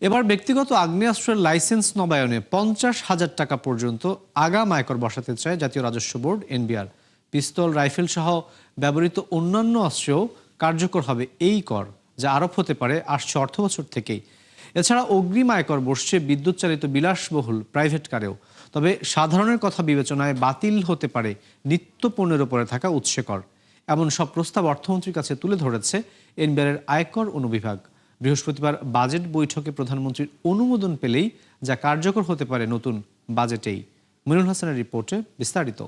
এবার ব্যক্তিগত আগ্নেয়াস্ত্রের লাইসেন্স নবায়নে 50,000 টাকা পর্যন্ত আগাম আয়কর বসাতে চায় জাতীয় রাজস্ব বোর্ড এনবিআর। পিস্তল, রাইফেল সহ ব্যবহৃত অন্যান্য অস্ত্রেও কার্যকর হবে এই কর, যা আরোপ হতে পারে আসছে অর্থবছর থেকেই। এছাড়া অগ্রিম আয়কর বসছে বিদ্যুৎ চালিত বিলাসবহুল প্রাইভেট কারেও। তবে সাধারণের কথা বিবেচনায় বাতিল হতে পারে নিত্য পণ্যের উপরে থাকা উৎসে কর। এমন সব প্রস্তাব অর্থমন্ত্রীর কাছে তুলে ধরেছে এনবিআর আয়কর অনুবিভাগ। বৃহস্পতিবার বাজেট বৈঠকে প্রধানমন্ত্রীর অনুমোদন পেলেই যা কার্যকর হতে পারে নতুন বাজেটেই। মনিরুল হাসানের রিপোর্টে বিস্তারিত।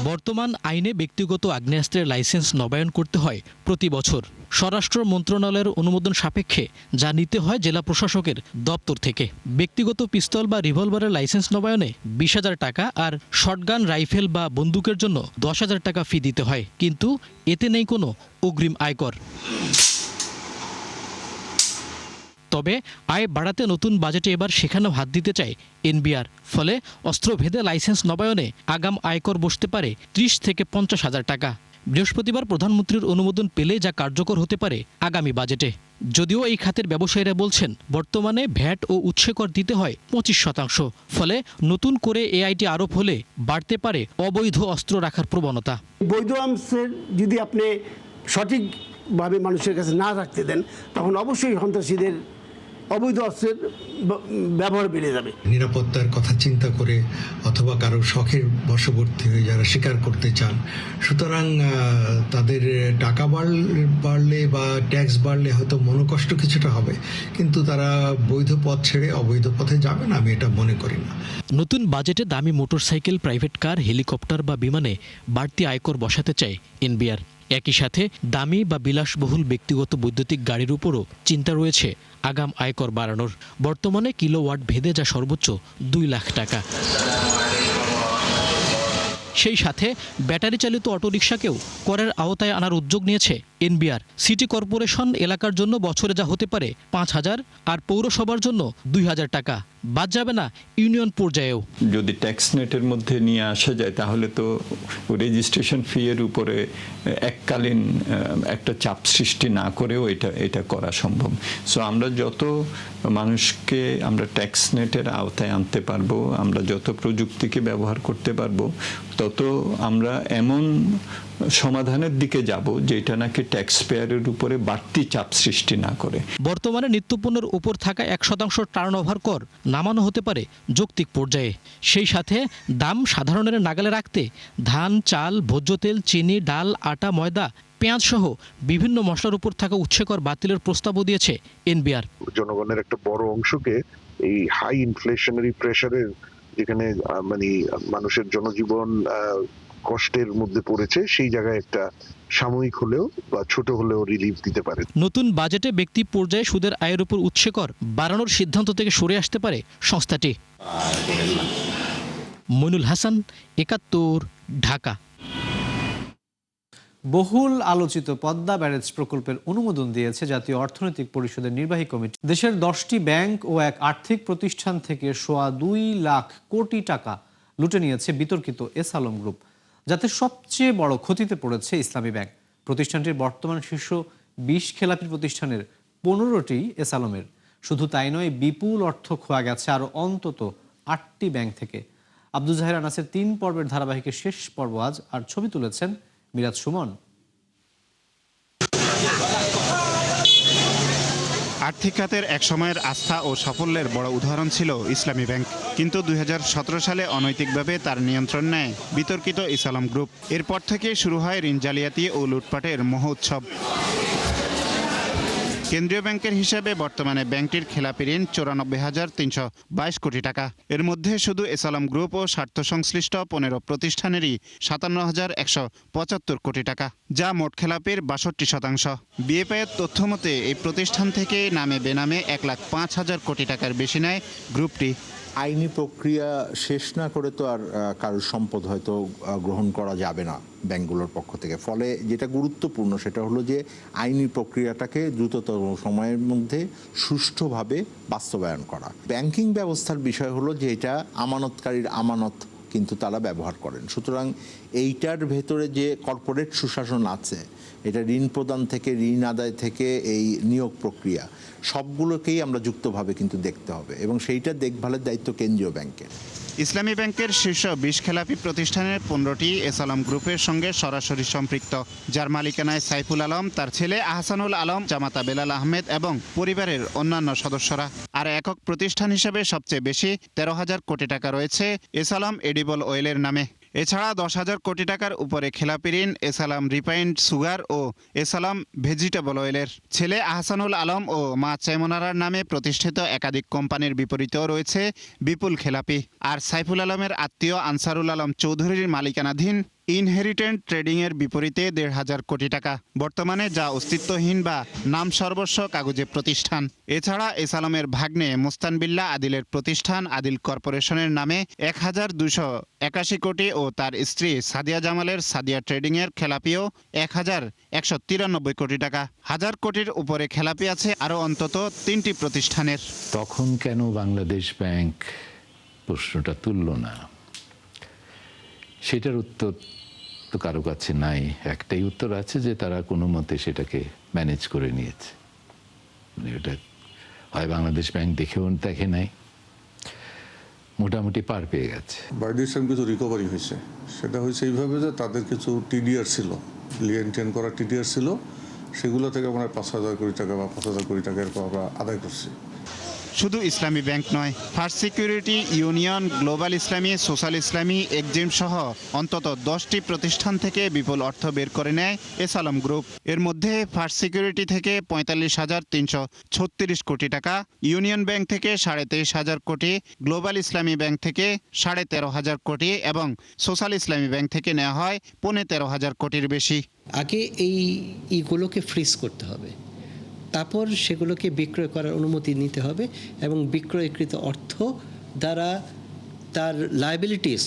বর্তমান আইনে ব্যক্তিগত আগ্নেয়াস্ত্রের লাইসেন্স নবায়ন করতে হয় প্রতি বছর স্বরাষ্ট্র মন্ত্রণালয়ের অনুমোদন সাপেক্ষে, যা নিতে হয় জেলা প্রশাসকের দপ্তর থেকে। ব্যক্তিগত পিস্তল বা রিভলভারের লাইসেন্স নবায়নে 20,000 টাকা আর শটগান, রাইফেল বা বন্দুকের জন্য 10,000 টাকা ফি দিতে হয়, কিন্তু এতে নেই কোনো অগ্রিম আয়কর। তবে আয় বাড়াতে নতুন বাজেটে এবার সেখানেও হাত দিতে চায় এনবিআর। ফলে অস্ত্রভেদে লাইসেন্স নবায়নে আগাম আয়কর বসতে পারে 30 থেকে 50,000 টাকা। বৃহস্পতিবার প্রধানমন্ত্রীর অনুমোদন পেলে যা কার্যকর হতে পারে আগামী বাজেটে। যদিও এই খাতের ব্যবসায়ীরা বলছেন, বর্তমানে ভ্যাট ও উৎসে কর দিতে হয় 25%। ফলে নতুন করে এ আইটি আরোপ হলে বাড়তে পারে অবৈধ অস্ত্র রাখার প্রবণতা। বৈধ অস্ত্রের যদি আপনি সঠিকভাবে মানুষের কাছে না রাখতে দেন, তখন অবশ্যই সন্ত্রাসীদের অবৈধ অস্ত্রের ব্যবহার বেড়ে যাবে। নিরাপত্তার কথা চিন্তা করে অথবা কারো শখের বশবর্তী হয়ে যারা শিকার করতে চান, সুতরাং তাদের টাকা বাড়লে বা ট্যাক্স বাড়লে হয়তো মনোকষ্ট কিছুটা হবে, কিন্তু তারা বৈধ পথ ছেড়ে অবৈধ পথে যাবে না, আমি এটা মনে করি না। নতুন বাজেটে দামি মোটরসাইকেল, প্রাইভেট কার, হেলিকপ্টার বা বিমানে বাড়তি আয়কর বসাতে চায় এনবিআর। একই সাথে দামি বা বিলাসবহুল ব্যক্তিগত বৈদ্যুতিক গাড়ির উপরও চিন্তা রয়েছে আগাম আয়কর বাড়ানোর। বর্তমানে কিলোওয়াট ভেদে যা সর্বোচ্চ 2 লাখ টাকা। সেই সাথে ব্যাটারি চালিত অটোরিকশাকেও করের আওতায় আনার উদ্যোগ নিয়েছে এনবিআর। সিটি কর্পোরেশন এলাকার জন্য বছরে যা হতে পারে 5,000 আর পৌরসভার জন্য 2,000 টাকা। বাদ যাবে না ইউনিয়ন পর্যায়েও। যদি ট্যাক্স নেটের মধ্যে নিয়ে আসা যায়, তাহলে তো রেজিস্ট্রেশন ফি এর উপরে এককালীন একটা চাপ সৃষ্টি না করেও এটা করা সম্ভব। সো আমরা যত মানুষকে আমরা ট্যাক্স নেটের আওতায় আনতে পারবো, আমরা যত প্রযুক্তিকে ব্যবহার করতে পারবো, তত আমরা এমন সমাধানের দিকে যাব যেটা নাকি ট্যাক্স পেয়ারের উপরে বাড়তি চাপ সৃষ্টি না করে। বর্তমানে নিত্যপণ্যের উপর থাকা 1% টার্নওভার কর নামানো হতে পারে যৌক্তিক পর্যায়ে। সেই সাথে দাম সাধারণের নাগালে রাখতে ধান, চাল, ভোজ্য তেল, চিনি, ডাল, আটা, ময়দা, পেঁয়াজ সহ বিভিন্ন মশলার উপর থাকা উৎসে কর বাতিলের প্রস্তাবও দিয়েছে এনবিআর। জনগণের একটা বড় অংশকে এই হাই ইনফ্লেশনারি প্রেসারের, যেখানে মানে মানুষের জনজীবন কষ্টের মধ্যে পড়েছে, সেই জায়গায় একটা সাময়িক হলেও বা ছোট হলেও রিলিফ দিতে পারে। নতুন বাজেটে ব্যক্তি পর্যায়ে সুদের আয়ের উপর উৎসে কর বাড়ানোর সিদ্ধান্ত থেকে সরে আসতে পারে সংস্থাটি। মনিরুল হাসান, ৭১, ঢাকা। বহুল আলোচিত পদ্মা ব্যারেজ প্রকল্পের অনুমোদন দিয়েছে জাতীয় অর্থনৈতিক পরিষদের নির্বাহী কমিটি। দেশের 10টি ব্যাংক ও এক আর্থিক প্রতিষ্ঠান থেকে 2.25 লাখ কোটি টাকা লুটে নিয়েছে বিতর্কিত এস আলম গ্রুপ, যাতে সবচেয়ে বড় ক্ষতিতে পড়েছে ইসলামী ব্যাংক। প্রতিষ্ঠানটির বর্তমান শীর্ষ 20 খেলাপি প্রতিষ্ঠানের 15টি এস আলমের। শুধু তাই নয়, বিপুল অর্থ খোয়া গেছে আরও অন্তত 8টি ব্যাংক থেকে। আব্দুল জাহির আনাসের 3 পর্বের ধারাবাহিকের শেষ পর্ব আজ, আর ছবি তুলেছেন মিরাজ সুমন। আর্থিক খাতের এক সময়ের আস্থা ও সাফল্যের বড় উদাহরণ ছিল ইসলামী ব্যাংক, কিন্তু 2017 সালে অনৈতিকভাবে তার নিয়ন্ত্রণ নেয় বিতর্কিত এস আলম গ্রুপ। এরপর থেকে শুরু হয় ঋণ জালিয়াতি ও লুটপাটের মহোৎসব। কেন্দ্রীয় ব্যাংকের হিসাবে বর্তমানে ব্যাংকটির খেলাপি ঋণ 94,322 কোটি টাকা। এর মধ্যে শুধু এস আলম গ্রুপ ও স্বার্থ সংশ্লিষ্ট 15 প্রতিষ্ঠানেরই 57,175 কোটি টাকা, যা মোট খেলাপির 62%। বিএপিএর তথ্য মতে এই প্রতিষ্ঠান থেকে নামে বেনামে 1,05,000 কোটি টাকার বেশি নেয় গ্রুপটি। আইনি প্রক্রিয়া শেষ না করে তো আর কারোর সম্পদ হয়তো গ্রহণ করা যাবে না ব্যাংকগুলোর পক্ষ থেকে। ফলে যেটা গুরুত্বপূর্ণ সেটা হলো যে আইনি প্রক্রিয়াটাকে দ্রুততম সময়ের মধ্যে সুষ্ঠুভাবে বাস্তবায়ন করা। ব্যাংকিং ব্যবস্থার বিষয় হলো যে এটা আমানতকারীর আমানত কিন্তু তারা ব্যবহার করেন। সুতরাং এইটার ভেতরে যে কর্পোরেট সুশাসন আছে, এটা ঋণ প্রদান থেকে ঋণ আদায় থেকে এই নিয়োগ প্রক্রিয়া সবগুলোকেই আমরা যুক্তভাবে কিন্তু দেখতে হবে এবং সেইটা দেখভালের দায়িত্ব কেন্দ্রীয় ব্যাংকের। ইসলামী ব্যাংকের শীর্ষ 20 খেলাপি প্রতিষ্ঠানের 15টি এসালাম গ্রুপের সঙ্গে সরাসরি সম্পৃক্ত, যার মালিকানায় সাইফুল আলম, তার ছেলে আহসানুল আলম, জামাতা বেলাল আহমেদ এবং পরিবারের অন্যান্য সদস্যরা। আর একক প্রতিষ্ঠান হিসেবে সবচেয়ে বেশি 13,000 কোটি টাকা রয়েছে এসালাম এডিবল অয়েলের নামে। এছাড়া 10,000 কোটি টাকার উপরে খেলাপি ঋণ এসালাম রিফাইন্ড সুগার ও এসালাম ভেজিটেবল অয়েলের। ছেলে আহসানুল আলম ও মা চেমনারার নামে প্রতিষ্ঠিত একাধিক কোম্পানির বিপরীতেও রয়েছে বিপুল খেলাপি। আর সাইফুল আলমের আত্মীয় আনসারুল আলম চৌধুরীর মালিকানাধীন ইনহেরিটেন্ট ট্রেডিংয়ের বিপরীতে 1,500 কোটি টাকা, বর্তমানে যা অস্তিত্বহীন বা নাম সর্বস্ব কাগজে প্রতিষ্ঠান। এছাড়া এসালামের ভাগ্নে মোস্তান বিল্লাহ আদিলের প্রতিষ্ঠান আদিল কর্পোরেশনের নামে 1,281 কোটি ও তার স্ত্রী সাদিয়া জামালের সাদিয়া ট্রেডিংয়ের খেলাপিও 1,193 কোটি টাকা। 1,000 কোটির উপরে খেলাপি আছে আরও অন্তত 3টি প্রতিষ্ঠানের। তখন কেন বাংলাদেশ ব্যাংক প্রশ্নটা তুলল না, সেটার উত্তর তো কারো কাছে নাই। একটাই উত্তর আছে যে তারা কোনো মতে সেটাকে ম্যানেজ করে নিয়েছে। মানে ওটা হয় বাংলাদেশ ব্যাংক দেখে নাই, মোটামুটি পার পেয়ে গেছে। বায়োডিসের কিছু রিকভারি হয়েছে, সেটা হয়েছে এইভাবে যে তাদের কিছু টিডিআর ছিল, লিয়েন্টেন করা টিডিআর ছিল, সেগুলো থেকে আমরা 5,000 কোটি টাকা বা 5,000 কোটি টাকা এরকম আমরা আদায় করছি। শুধু ইসলামী ব্যাংক নয়, ফার্স্ট সিকিউরিটি ইউনিয়ন, গ্লোবাল ইসলামী, সোশ্যাল ইসলামী, এক্সিম সহ অন্তত 10টি প্রতিষ্ঠান থেকে বিপুল অর্থ বের করে নেয় এসালাম গ্রুপ। এর মধ্যে ফার্স্ট সিকিউরিটি থেকে 45,336 কোটি টাকা, ইউনিয়ন ব্যাংক থেকে 23,500 কোটি, গ্লোবাল ইসলামী ব্যাংক থেকে 13,500 কোটি এবং সোশ্যাল ইসলামী ব্যাংক থেকে নেওয়া হয় 13,500 কোটির বেশি। আগে এইগুলোকে ফ্রিজ করতে হবে, তারপর সেগুলোকে বিক্রয় করার অনুমতি নিতে হবে এবং বিক্রয়কৃত অর্থ দ্বারা তার লায়াবিলিটিস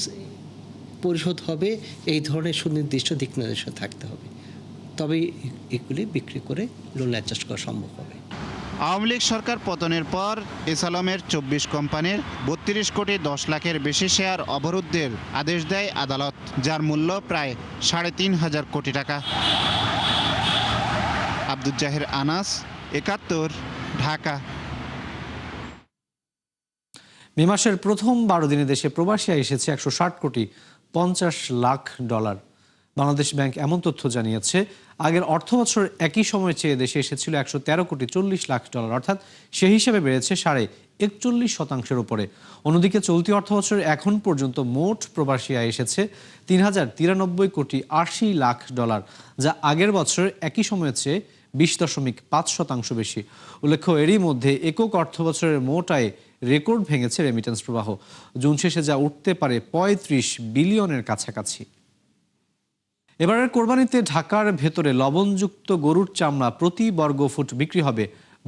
পরিশোধ হবে, এই ধরনের সুনির্দিষ্ট দিক নির্দেশনা থাকতে হবে, তবেই এগুলি বিক্রি করে লোন অ্যাডজাস্ট করা সম্ভব হবে। আওয়ামী লীগ সরকার পতনের পর এসালামের 24 কোম্পানির 32 কোটি 10 লাখের বেশি শেয়ার অবরুদ্ধের আদেশ দেয় আদালত, যার মূল্য প্রায় 3,500 কোটি টাকা। আব্দুল জাহির আনাস, 71, ঢাকা। মে মাসের প্রথম 12 দিনে দেশে প্রবাসী আয় এসেছে 160 কোটি 50 লাখ ডলার। বাংলাদেশ ব্যাংক এমন তথ্য জানিয়েছে। আগের অর্থ বছর একই সময় চেয়ে দেশে এসেছিল 113 কোটি 40 লাখ ডলার, অর্থাৎ সেই হিসেবে বেড়েছে 41% উপরে। অন্যদিকে চলতি অর্থ বছর এখন পর্যন্ত মোট প্রবাসী আয় এসেছে 3,093 কোটি 80 লাখ ডলার, যা আগের বছর একই সময়ের চেয়ে 20.5% বেশি। উল্লেখ্য, এরই মধ্যে একক অর্থ বছরের মোট আয়ে রেকর্ড ভেঙেছে রেমিটেন্স প্রবাহ। জুন শেষে যা উঠতে পারে 35 বিলিয়নের কাছাকাছি। এবারের কোরবানিতে ঢাকার ভেতরে লবণযুক্ত গরুর চামড়া প্রতি বর্গ ফুট বিক্রি হবে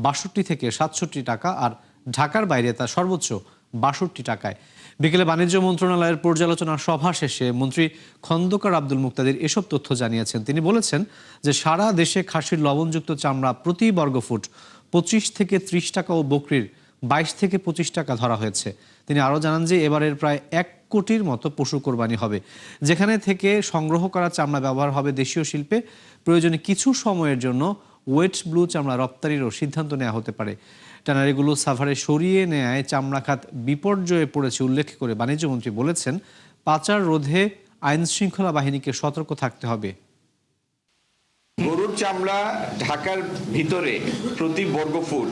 62 থেকে 67 টাকা, আর ঢাকার বাইরে তা সর্বোচ্চ 62 টাকায়। বিকেলে বাণিজ্য মন্ত্রণালয়ের পর্যালোচনা সভা শেষে মন্ত্রী খন্দকার আব্দুল মুক্তাদির এসব তথ্য জানিয়েছেন। তিনি বলেছেন যে সারা দেশে খাসির লবণযুক্ত চামড়া প্রতি বর্গফুট 25 থেকে 30 টাকা ও বকরির 22 থেকে 25 টাকা ধরা হয়েছে। তিনি আরও জানান যে এবারের প্রায় 1 কোটির মতো পশু কোরবানি হবে, যেখানে থেকে সংগ্রহ করা চামড়া ব্যবহার হবে দেশীয় শিল্পে। প্রয়োজনে কিছু সময়ের জন্য ওয়েট ব্লু চামড়া রপ্তানিরও সিদ্ধান্ত নেওয়া হতে পারে। ট্যানারিগুলো সাভারে সরিয়ে নেয় চামড়া খাত বিপর্যয়ে পড়েছে উল্লেখ করে বাণিজ্যমন্ত্রী বলেছেন, পাচার রোধে আইন শৃঙ্খলা বাহিনীকে সতর্ক থাকতে হবে। গরুর চামড়া ঢাকার ভিতরে প্রতি বর্গফুট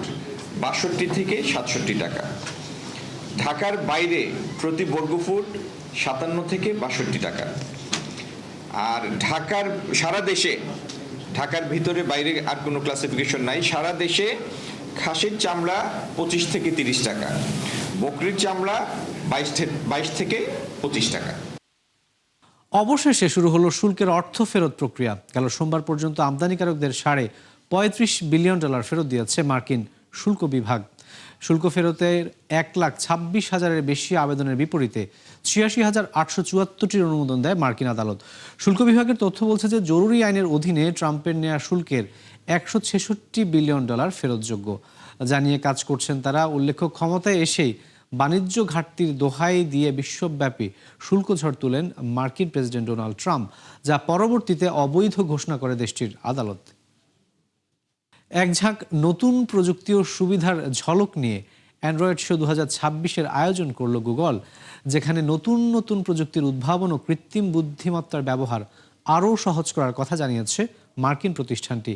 62 থেকে 67 টাকা, ঢাকার বাইরে প্রতি বর্গফুট 57 থেকে 62 টাকা। আর সারা দেশে, ঢাকার ভিতরে বাইরে আর কোনো ক্লাসিফিকেশন নাই, সারা দেশে খাসির চামড়া 25 থেকে 30 টাকা, বকরির চামড়া 22 থেকে 25 টাকা। অবশেষে শুরু হলো শুল্কের অর্থ ফেরত প্রক্রিয়া। গেল সোমবার পর্যন্ত আমদানিকারকদের $35 বিলিয়ন ফেরত দিয়েছে মার্কিন শুল্ক বিভাগ। শুল্ক ফেরতের 1,26,000-এর বেশি আবেদনের বিপরীতে 86,874টির অনুমোদন দেয় মার্কিন আদালত। শুল্ক বিভাগের তথ্য বলছে যে জরুরি আইনের অধীনে ট্রাম্পের নেয়া শুল্কের $166 বিলিয়ন ফেরতযোগ্য, জানিয়ে কাজ করছেন তারা। উল্লেখ্য, ক্ষমতায় এসেই বাণিজ্য ঘাটতির দোহাই দিয়ে বিশ্বব্যাপী শুল্ক ঝড় তুলেন মার্কিন প্রেসিডেন্ট ডোনাল্ড ট্রাম্প, যা পরবর্তীতে অবৈধ ঘোষণা করে দেশটির আদালত। এক ঝাঁক নতুন প্রযুক্তি ও সুবিধার ঝলক নিয়ে অ্যান্ড্রয়েড শো 2026-এর আয়োজন করল গুগল, যেখানে নতুন নতুন প্রযুক্তির উদ্ভাবন ও কৃত্রিম বুদ্ধিমত্তার ব্যবহার আরও সহজ করার কথা জানিয়েছে মার্কিন প্রতিষ্ঠানটি।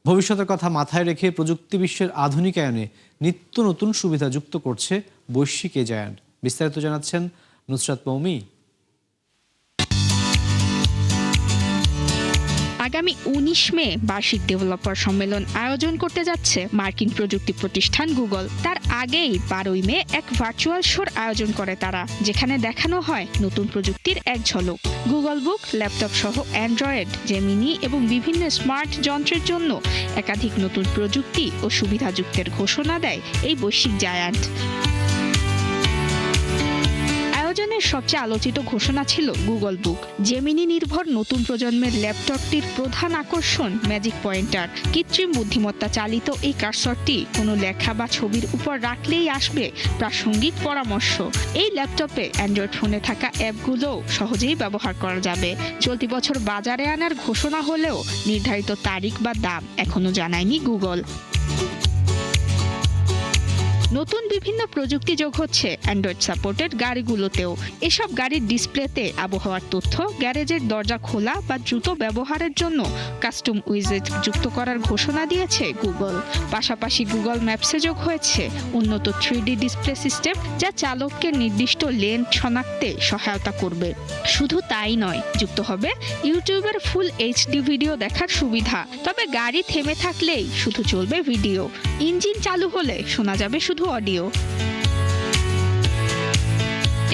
ভবিষ্যতের কথা মাথায় রেখে প্রযুক্তি বিশ্বের আধুনিকায়নে নিত্য নতুন সুবিধা যুক্ত করছে বৈশ্বিক এই জায়ান্ট। বিস্তারিত জানাচ্ছেন নুসরাত মৌমি। আগামী 19 মে বার্ষিক ডেভেলপার সম্মেলন আয়োজন করতে যাচ্ছে মার্কিন প্রযুক্তি প্রতিষ্ঠান গুগল। তার আগেই 12 মে এক ভার্চুয়াল শোর আয়োজন করে তারা, যেখানে দেখানো হয় নতুন প্রযুক্তির এক ঝলক। গুগল বুক, ল্যাপটপ সহ অ্যান্ড্রয়েড, জেমিনি এবং বিভিন্ন স্মার্ট যন্ত্রের জন্য একাধিক নতুন প্রযুক্তি ও সুবিধা যুক্তের ঘোষণা দেয় এই বৈশ্বিক জায়ান্ট। আয়োজনের সবচেয়ে আলোচিত ঘোষণা ছিল গুগল বুক। জেমিনি নির্ভর নতুন প্রজন্মের ল্যাপটপটির প্রধান আকর্ষণ ম্যাজিক পয়েন্টার। কৃত্রিম বুদ্ধিমত্তা চালিত এই কার্সরটি কোনো লেখা বা ছবির উপর রাখলেই আসবে প্রাসঙ্গিক পরামর্শ। এই ল্যাপটপে অ্যান্ড্রয়েড ফোনে থাকা অ্যাপগুলো সহজেই ব্যবহার করা যাবে। চলতি বছর বাজারে আনার ঘোষণা হলেও নির্ধারিত তারিখ বা দাম এখনো জানায়নি গুগল। নতুন বিভিন্ন প্রযুক্তি যোগ হচ্ছে অ্যান্ড্রয়েড সাপোর্টেড গাড়িগুলোতেও। এসব গাড়ির ডিসপ্লেতে আবহাওয়ার তথ্য, গ্যারেজের দরজা খোলা বা দ্রুত ব্যবহারের জন্য কাস্টম উইজেট যুক্ত করার ঘোষণা দিয়েছে গুগল। পাশাপাশি গুগল ম্যাপসে যোগ হয়েছে উন্নত 3D ডিসপ্লে সিস্টেম, যা চালককে নির্দিষ্ট লেন শনাক্তে সহায়তা করবে। শুধু তাই নয়, যুক্ত হবে ইউটিউবের ফুল HD ভিডিও দেখার সুবিধা। তবে গাড়ি থেমে থাকলেই শুধু চলবে ভিডিও, ইঞ্জিন চালু হলে শোনা যাবে শুধু অডিও।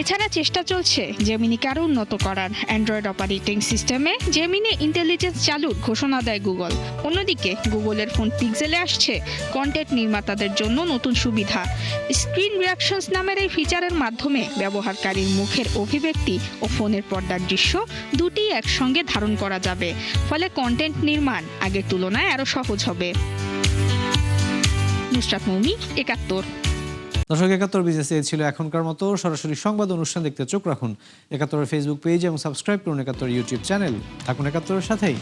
এছাড়া চেষ্টা চলছে জেমিনিকে আরও উন্নত করার। অ্যান্ড্রয়েড অপারেটিং সিস্টেমে জেমিনি ইন্টেলিজেন্স চালুর ঘোষণা দেয় গুগল। অন্যদিকে গুগলের ফোন পিক্সেলে আসছে কন্টেন্ট নির্মাতাদের জন্য নতুন সুবিধা। স্ক্রিন রিঅ্যাকশনস নামের এই ফিচারের মাধ্যমে ব্যবহারকারীর মুখের অভিব্যক্তি ও ফোনের পর্দার দৃশ্য দুটি একসঙ্গে ধারণ করা যাবে। ফলে কন্টেন্ট নির্মাণ আগের তুলনায় আরও সহজ হবে। নুসরাত মৌমি, 71। দর্শক, 71 বিজনেস ছিল এখনকার মতো। সরাসরি সংবাদ অনুষ্ঠান দেখতে চোখ রাখুন 71-এর ফেসবুক পেজ এবং সাবস্ক্রাইব করুন 71 ইউটিউব চ্যানেল। থাকুন 71-এর সাথেই।